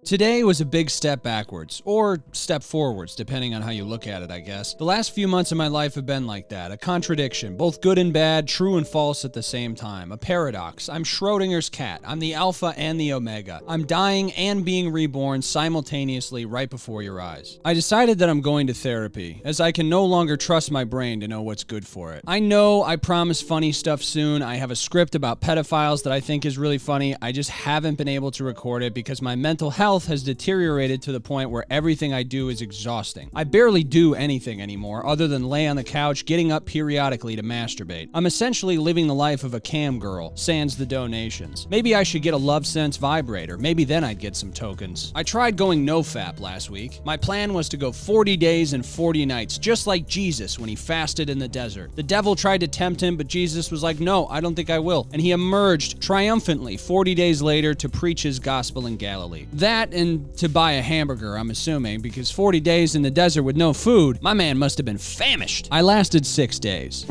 Today was a big step backwards, or step forwards, depending on how you look at it, I guess. The last few months of my life have been like that, a contradiction, both good and bad, true and false at the same time, a paradox. I'm Schrodinger's cat. I'm the alpha and the omega. I'm dying and being reborn simultaneously right before your eyes. I decided that I'm going to therapy, as I can no longer trust my brain to know what's good for it. I know I promise funny stuff soon. I have a script about pedophiles that I think is really funny. I just haven't been able to record it because my mental health has deteriorated to the point where everything I do is exhausting. I barely do anything anymore other than lay on the couch getting up periodically to masturbate. I'm essentially living the life of a cam girl, sans the donations. Maybe I should get a LoveSense vibrator. Maybe then I'd get some tokens. I tried going no-fap last week. My plan was to go 40 days and 40 nights, just like Jesus when he fasted in the desert. The devil tried to tempt him, but Jesus was like, no, I don't think I will. And he emerged triumphantly 40 days later to preach his gospel in Galilee. That and to buy a hamburger, I'm assuming, because 40 days in the desert with no food, my man must have been famished. I lasted 6 days.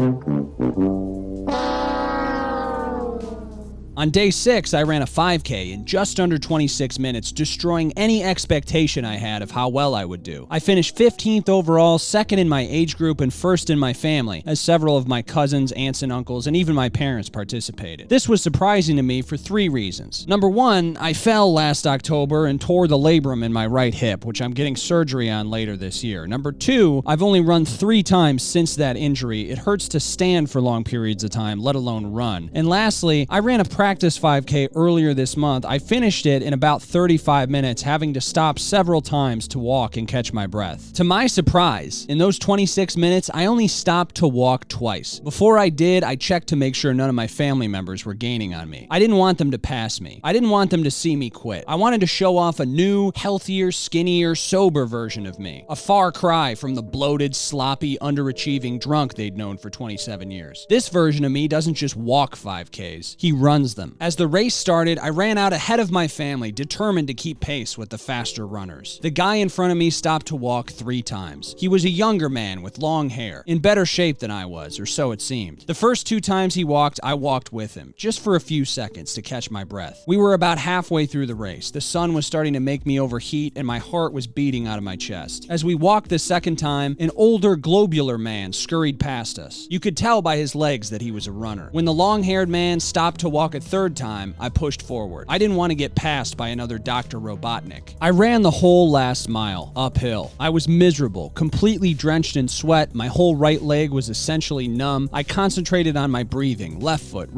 On day 6, I ran a 5K in just under 26 minutes, destroying any expectation I had of how well I would do. I finished 15th overall, 2nd in my age group, and 1st in my family, as several of my cousins, aunts, and uncles, and even my parents participated. This was surprising to me for 3 reasons. Number 1, I fell last October and tore the labrum in my right hip, which I'm getting surgery on later this year. Number 2, I've only run 3 times since that injury. It hurts to stand for long periods of time, let alone run. And lastly, I ran a practice 5K earlier this month. I finished it in about 35 minutes, having to stop several times to walk and catch my breath. To my surprise, in those 26 minutes, I only stopped to walk twice. Before I did, I checked to make sure none of my family members were gaining on me. I didn't want them to pass me. I didn't want them to see me quit. I wanted to show off a new, healthier, skinnier, sober version of me. A far cry from the bloated, sloppy, underachieving drunk they'd known for 27 years. This version of me doesn't just walk 5Ks, he runs them. As the race started, I ran out ahead of my family, determined to keep pace with the faster runners. The guy in front of me stopped to walk 3 times. He was a younger man with long hair, in better shape than I was, or so it seemed. The first 2 times he walked, I walked with him, just for a few seconds to catch my breath. We were about halfway through the race. The sun was starting to make me overheat, and my heart was beating out of my chest. As we walked the second time, an older, globular man scurried past us. You could tell by his legs that he was a runner. When the long-haired man stopped to walk a third time, I pushed forward. I didn't want to get passed by another Dr. Robotnik. I ran the whole last mile, uphill. I was miserable, completely drenched in sweat. My whole right leg was essentially numb. I concentrated on my breathing. Left foot,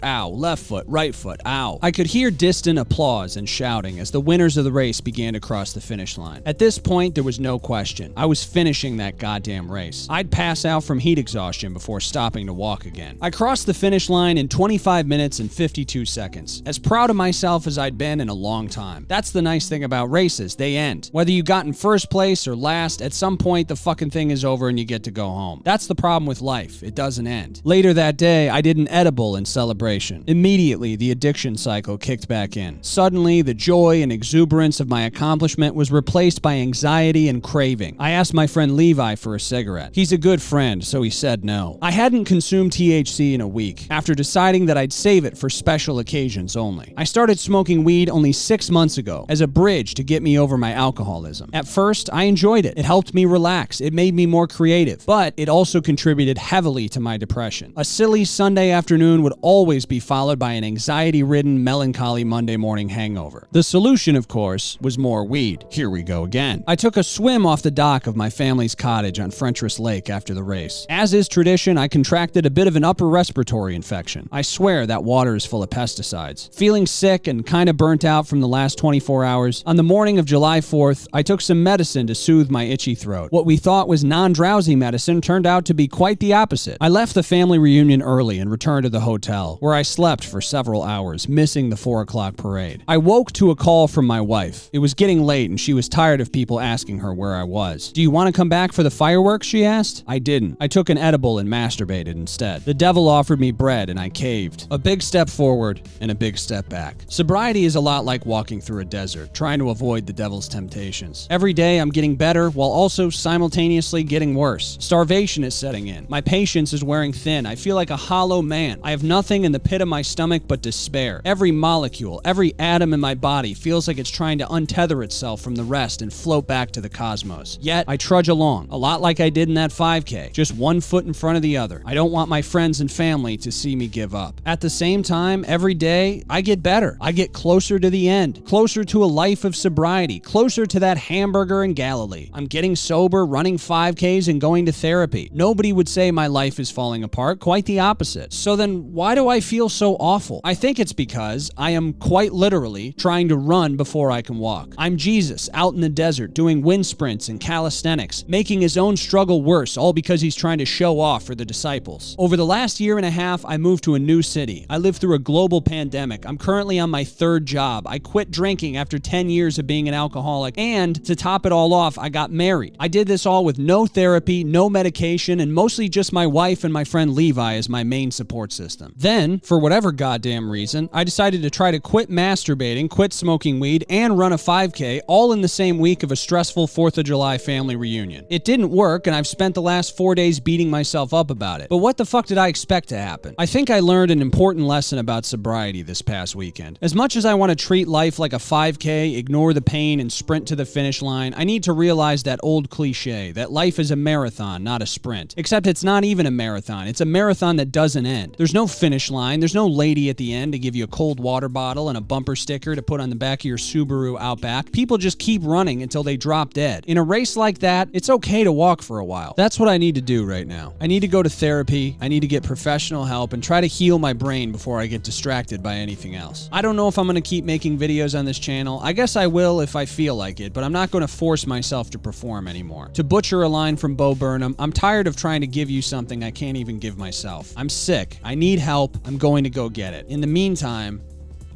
ow. Left foot, right foot, ow. I could hear distant applause and shouting as the winners of the race began to cross the finish line. At this point, there was no question. I was finishing that goddamn race. I'd pass out from heat exhaustion before stopping to walk again. I crossed the finish line in 25 minutes and 52 seconds. As proud of myself as I'd been in a long time. That's the nice thing about races. They end. Whether you got in first place or last, at some point the fucking thing is over and you get to go home. That's the problem with life. It doesn't end. Later that day, I did an edible in celebration. Immediately, the addiction cycle kicked back in. Suddenly, the joy and exuberance of my accomplishment was replaced by anxiety and craving. I asked my friend Levi for a cigarette. He's a good friend, so he said no. I hadn't consumed THC in a week, after deciding that I'd save it for special occasions only. I started smoking weed only 6 months ago as a bridge to get me over my alcoholism. At first, I enjoyed it. It helped me relax. It made me more creative, but it also contributed heavily to my depression. A silly Sunday afternoon would always be followed by an anxiety-ridden, melancholy Monday morning hangover. The solution, of course, was more weed. Here we go again. I took a swim off the dock of my family's cottage on Frentress Lake after the race. As is tradition, I contracted a bit of an upper respiratory infection. I swear that water is full of pesticides. Feeling sick and kind of burnt out from the last 24 hours, on the morning of July 4th, I took some medicine to soothe my itchy throat. What we thought was non-drowsy medicine turned out to be quite the opposite. I left the family reunion early and returned to the hotel, where I slept for several hours, missing the 4 o'clock parade. I woke to a call from my wife. It was getting late and she was tired of people asking her where I was. "Do you want to come back for the fireworks?" she asked. I didn't. I took an edible and masturbated instead. The devil offered me bread and I caved. A big step forward forward and a big step back. Sobriety is a lot like walking through a desert, trying to avoid the devil's temptations. Every day I'm getting better while also simultaneously getting worse. Starvation is setting in. My patience is wearing thin. I feel like a hollow man. I have nothing in the pit of my stomach but despair. Every molecule, every atom in my body feels like it's trying to untether itself from the rest and float back to the cosmos. Yet, I trudge along, a lot like I did in that 5K, just one foot in front of the other. I don't want my friends and family to see me give up. At the same time, every day, I get better. I get closer to the end, closer to a life of sobriety, closer to that hamburger in Galilee. I'm getting sober, running 5Ks, and going to therapy. Nobody would say my life is falling apart, quite the opposite. So then, why do I feel so awful? I think it's because I am quite literally trying to run before I can walk. I'm Jesus out in the desert doing wind sprints and calisthenics, making his own struggle worse, all because he's trying to show off for the disciples. Over the last year and a half, I moved to a new city. I lived through a global pandemic. I'm currently on my 3rd job. I quit drinking after 10 years of being an alcoholic, and to top it all off, I got married. I did this all with no therapy, no medication, and mostly just my wife and my friend Levi as my main support system. Then, for whatever goddamn reason, I decided to try to quit masturbating, quit smoking weed, and run a 5K all in the same week of a stressful 4th of July family reunion. It didn't work, and I've spent the last 4 days beating myself up about it. But what the fuck did I expect to happen? I think I learned an important lesson about sobriety this past weekend. As much as I want to treat life like a 5K, ignore the pain, and sprint to the finish line, I need to realize that old cliche, that life is a marathon, not a sprint. Except it's not even a marathon. It's a marathon that doesn't end. There's no finish line. There's no lady at the end to give you a cold water bottle and a bumper sticker to put on the back of your Subaru Outback. People just keep running until they drop dead. In a race like that, it's okay to walk for a while. That's what I need to do right now. I need to go to therapy. I need to get professional help and try to heal my brain before I get distracted by anything else. I don't know if I'm going to keep making videos on this channel. I guess I will if I feel like it, but I'm not going to force myself to perform anymore. To butcher a line from Bo Burnham, I'm tired of trying to give you something I can't even give myself. I'm sick. I need help. I'm going to go get it. In the meantime,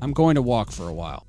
I'm going to walk for a while.